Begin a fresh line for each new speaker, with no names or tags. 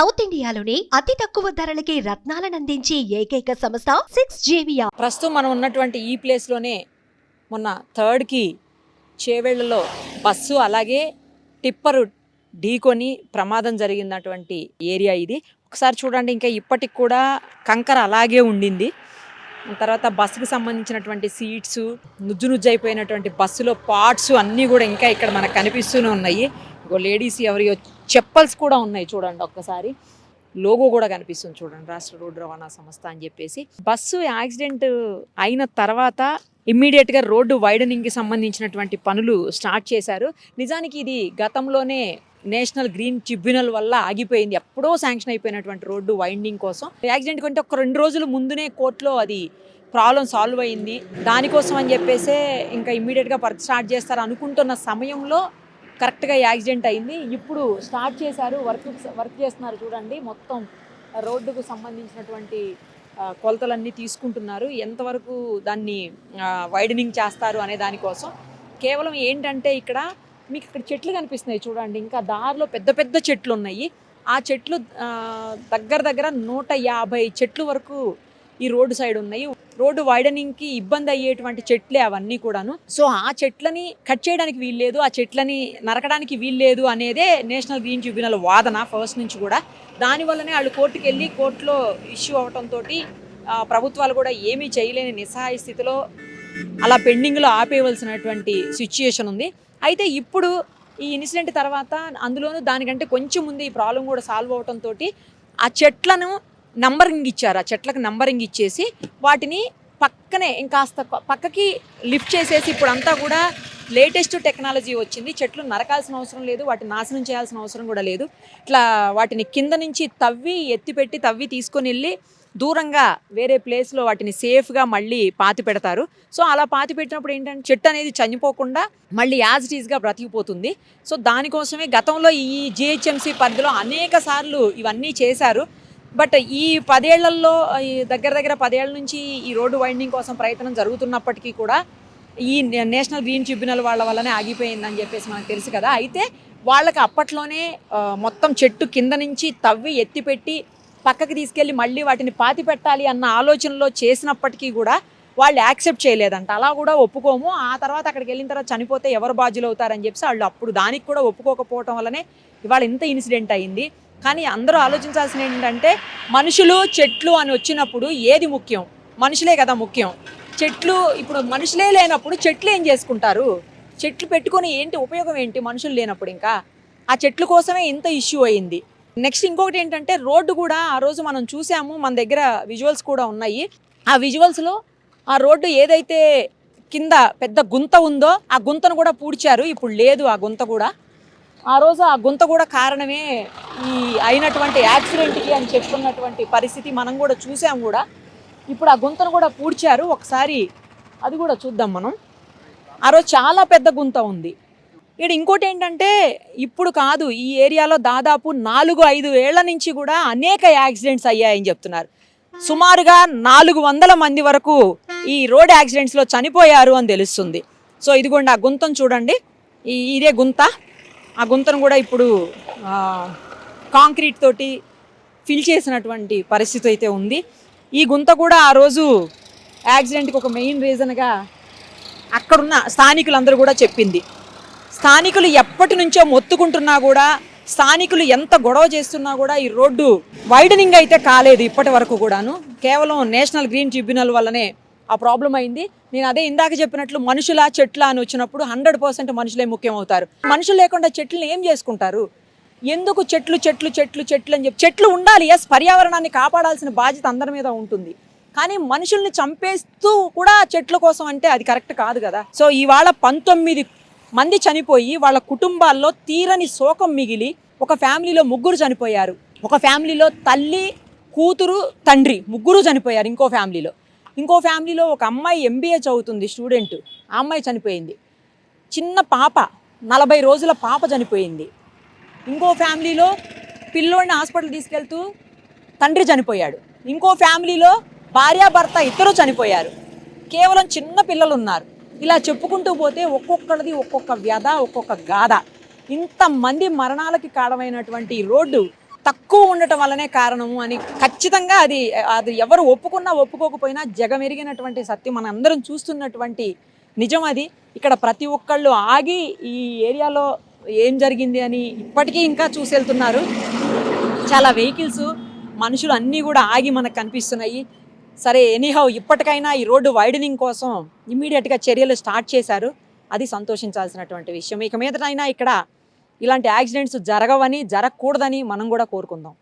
South ఇండియాలోని అతి తక్కువ ధరలకి రత్నాలనందించే ఏకైక సంస్థ 6JVR.
ప్రస్తుతం మనం ఉన్నటువంటి ఈ ప్లేస్లోనే మొన్న 3కి చేవెళ్లలో బస్సు అలాగే టిప్పరు ఢీకొని ప్రమాదం జరిగినటువంటి ఏరియా ఇది. ఒకసారి చూడండి, ఇంకా ఇప్పటికి కూడా కంకర అలాగే ఉండింది. తర్వాత బస్సుకు సంబంధించినటువంటి సీట్స్ నుజ్జు అయిపోయినటువంటి బస్సులో పార్ట్స్ అన్నీ కూడా ఇంకా ఇక్కడ మనకు కనిపిస్తూనే ఉన్నాయి. లేడీస్ ఎవరియో చెప్పల్స్ కూడా ఉన్నాయి చూడండి, ఒక్కసారి లోగో కూడా కనిపిస్తుంది చూడండి, రాష్ట్ర రోడ్డు రవాణా సంస్థ అని చెప్పేసి. బస్సు యాక్సిడెంట్ అయిన తర్వాత ఇమ్మీడియట్గా రోడ్డు వైడనింగ్కి సంబంధించినటువంటి పనులు స్టార్ట్ చేశారు. నిజానికి ఇది గతంలోనే నేషనల్ గ్రీన్ ట్రిబ్యునల్ వల్ల ఆగిపోయింది. ఎప్పుడో శాంక్షన్ అయిపోయినటువంటి రోడ్డు వైండింగ్ కోసం. యాక్సిడెంట్ కంటే ఒక 2 రోజుల ముందునే కోర్టులో అది ప్రాబ్లం సాల్వ్ అయింది. దానికోసం అని చెప్పేసే ఇంకా ఇమ్మీడియట్గా వర్క్ స్టార్ట్ చేస్తారు అనుకుంటున్న సమయంలో కరెక్ట్గా యాక్సిడెంట్ అయింది. ఇప్పుడు స్టార్ట్ చేశారు, వర్క్ చేస్తున్నారు చూడండి. మొత్తం రోడ్డుకు సంబంధించినటువంటి కొలతలన్నీ తీసుకుంటున్నారు. ఎంతవరకు దాన్ని వైడనింగ్ చేస్తారు అనే దానికోసం. కేవలం ఏంటంటే ఇక్కడ మీకు ఇక్కడ చెట్లు కనిపిస్తున్నాయి చూడండి, ఇంకా దారిలో పెద్ద పెద్ద చెట్లు ఉన్నాయి. ఆ చెట్లు దగ్గర 150 చెట్లు వరకు ఈ రోడ్డు సైడ్ ఉన్నాయి. రోడ్డు వైడనింగ్కి ఇబ్బంది అయ్యేటువంటి చెట్లే అవన్నీ కూడాను. సో ఆ చెట్లని కట్ చేయడానికి వీల్లేదు, ఆ చెట్లని నరకడానికి వీల్లేదు అనేదే నేషనల్ గ్రీన్ ట్రిబ్యునల్ వాదన ఫస్ట్ నుంచి కూడా. దానివల్లనే వాళ్ళు కోర్టుకు వెళ్ళి కోర్టులో ఇష్యూ అవడంతో ప్రభుత్వాలు కూడా ఏమీ చేయలేని నిస్సహాయ స్థితిలో అలా పెండింగ్లో ఆపేయవలసినటువంటి సిచ్యుయేషన్ ఉంది. అయితే ఇప్పుడు ఈ ఇన్సిడెంట్ తర్వాత అందులోనూ దానికంటే కొంచెం ముందు ఈ ప్రాబ్లం కూడా సాల్వ్ అవడంతో ఆ చెట్లను నంబరింగ్ ఇచ్చారు. ఆ చెట్లకు నంబరింగ్ ఇచ్చేసి వాటిని పక్కనే ఇంకాస్త పక్కకి లిఫ్ట్ చేసేసి ఇప్పుడు అంతా కూడా లేటెస్ట్ టెక్నాలజీ వచ్చింది. చెట్లు నరకాల్సిన అవసరం లేదు, వాటిని నాశనం చేయాల్సిన అవసరం కూడా లేదు. ఇట్లా వాటిని కింద నుంచి తవ్వి తీసుకొని వెళ్ళి దూరంగా వేరే ప్లేస్లో వాటిని సేఫ్గా మళ్ళీ పాతి పెడతారు. సో అలా పాతి పెట్టినప్పుడు ఏంటంటే చెట్టు అనేది చనిపోకుండా మళ్ళీ యాజ్ ఇట్ ఈస్గా బ్రతికిపోతుంది. సో దానికోసమే గతంలో ఈ జిహెచ్ఎంసీ పరిధిలో అనేక సార్లు ఇవన్నీ చేశారు. బట్ ఈ 10 ఏళ్లలో దగ్గర 10 ఏళ్ల నుంచి ఈ రోడ్డు వైండింగ్ కోసం ప్రయత్నం జరుగుతున్నప్పటికీ కూడా ఈ నేషనల్ గ్రీన్ ట్రిబ్యునల్ వాళ్ళ వల్లనే ఆగిపోయిందని చెప్పేసి మనకు తెలుసు కదా. అయితే వాళ్ళకి అప్పట్లోనే మొత్తం చెట్టు కింద నుంచి తవ్వి ఎత్తిపెట్టి పక్కకి తీసుకెళ్ళి మళ్ళీ వాటిని పాతి పెట్టాలి అన్న ఆలోచనలో చేసినప్పటికీ కూడా వాళ్ళు యాక్సెప్ట్ చేయలేదంట. అలా కూడా ఒప్పుకోము, ఆ తర్వాత అక్కడికి వెళ్ళిన తర్వాత చనిపోతే ఎవరు బాధ్యులు అవుతారని చెప్పి వాళ్ళు అప్పుడు దానికి కూడా ఒప్పుకోకపోవటం వల్లనే ఇవాళ ఇంత ఇన్సిడెంట్ అయింది. కానీ అందరూ ఆలోచించాల్సిన ఏంటంటే మనుషులు చెట్లు అని వచ్చినప్పుడు ఏది ముఖ్యం? మనుషులే కదా ముఖ్యం. చెట్లు ఇప్పుడు మనుషులే లేనప్పుడు చెట్లు ఏం చేసుకుంటారు? చెట్లు పెట్టుకొని ఏంటి ఉపయోగం ఏంటి మనుషులు లేనప్పుడు? ఇంకా ఆ చెట్ల కోసమే ఇంత ఇష్యూ అయింది. నెక్స్ట్ ఇంకొకటి ఏంటంటే రోడ్డు కూడా ఆ రోజు మనం చూసాము, మన దగ్గర విజువల్స్ కూడా ఉన్నాయి. ఆ విజువల్స్లో ఆ రోడ్డు ఏదైతే కింద పెద్ద గుంత ఉందో ఆ గుంతను కూడా పూడ్చారు. ఇప్పుడు లేదు ఆ గుంత కూడా. ఆ రోజు ఆ గుంత కూడా కారణమే ఈ అయినటువంటి యాక్సిడెంట్కి అని చెప్పుకున్నటువంటి పరిస్థితి మనం కూడా చూసాం కూడా. ఇప్పుడు ఆ గుంతను కూడా పూడ్చారు, ఒకసారి అది కూడా చూద్దాం మనం. ఆ రోజు చాలా పెద్ద గుంత ఉంది. ఇక్కడ ఇంకోటి ఏంటంటే ఇప్పుడు కాదు, ఈ ఏరియాలో దాదాపు 4-5 ఏళ్ల నుంచి కూడా అనేక యాక్సిడెంట్స్ అయ్యాయని చెప్తున్నారు. సుమారుగా 400 మంది వరకు ఈ రోడ్ యాక్సిడెంట్స్లో చనిపోయారు అని తెలుస్తుంది. సో ఇదిగోండి ఆ గుంతను చూడండి, ఇదే గుంత. ఆ గుంతను కూడా ఇప్పుడు కాంక్రీట్ తోటి ఫిల్ చేసినటువంటి పరిస్థితి అయితే ఉంది. ఈ గుంత కూడా ఆ రోజు యాక్సిడెంట్కి ఒక మెయిన్ రీజన్గా అక్కడున్న స్థానికులందరూ కూడా చెప్పింది. స్థానికులు ఎప్పటి నుంచో మొత్తుకుంటున్నా కూడా, స్థానికులు ఎంత గొడవ చేస్తున్నా కూడా ఈ రోడ్డు వైడనింగ్ అయితే కాలేదు ఇప్పటి వరకు కూడాను. కేవలం నేషనల్ గ్రీన్ ట్రిబ్యునల్ వల్లనే ఆ ప్రాబ్లం అయింది. నేను అదే ఇందాక చెప్పినట్లు మనుషుల చెట్ల అని వచ్చినప్పుడు 100% మనుషులే ముఖ్యం అవుతారు. మనుషులు లేకుండా చెట్లను ఏం చేసుకుంటారు? ఎందుకు చెట్లు చెట్లు చెట్లు చెట్లు అని చెప్పి చెట్లు ఉండాలి. ఎస్, పర్యావరణాన్ని కాపాడాల్సిన బాధ్యత అందరి మీద ఉంటుంది. కానీ మనుషుల్ని చంపేస్తూ కూడా చెట్ల కోసం అంటే అది కరెక్ట్ కాదు కదా. సో ఇవాళ 19 మంది చనిపోయి వాళ్ళ కుటుంబాల్లో తీరని శోకం మిగిలి ఒక ఫ్యామిలీలో 3 చనిపోయారు. ఒక ఫ్యామిలీలో తల్లి, కూతురు, తండ్రి 3 చనిపోయారు. ఇంకో ఫ్యామిలీలో ఒక అమ్మాయి MBA చదువుతుంది, స్టూడెంట్, ఆ అమ్మాయి చనిపోయింది. చిన్న పాప 40 రోజుల పాప చనిపోయింది. ఇంకో ఫ్యామిలీలో పిల్లోడిని హాస్పిటల్ తీసుకెళ్తూ తండ్రి చనిపోయాడు. ఇంకో ఫ్యామిలీలో భార్యాభర్త ఇద్దరు చనిపోయారు. కేవలం చిన్న పిల్లలు ఉన్నారు. ఇలా చెప్పుకుంటూ పోతే ఒక్కొక్కరిది ఒక్కొక్క వ్యధ, ఒక్కొక్క గాథ. ఇంతమంది మరణాలకి కారణమైనటువంటి రోడ్డు తక్కువ ఉండటం వల్లనే కారణము అని ఖచ్చితంగా అది ఎవరు ఒప్పుకున్నా ఒప్పుకోకపోయినా జగమెరిగినటువంటి సత్యం, మన అందరం చూస్తున్నటువంటి నిజం అది. ఇక్కడ ప్రతి ఒక్కళ్ళు ఆగి ఈ ఏరియాలో ఏం జరిగింది అని ఇప్పటికీ ఇంకా చూసి వెళ్తున్నారు. చాలా వెహికల్స్, మనుషులు అన్నీ కూడా ఆగి మనకు కనిపిస్తున్నాయి. సరే, ఎనీహౌ ఇప్పటికైనా ఈ రోడ్డు వైడనింగ్ కోసం ఇమ్మీడియట్గా చర్యలు స్టార్ట్ చేశారు. అది సంతోషించాల్సినటువంటి విషయం. ఇక మీదటైనా ఇక్కడ ఇలాంటి యాక్సిడెంట్స్ జరగవని, జరగకూడదని మనం కూడా కోరుకుందాం.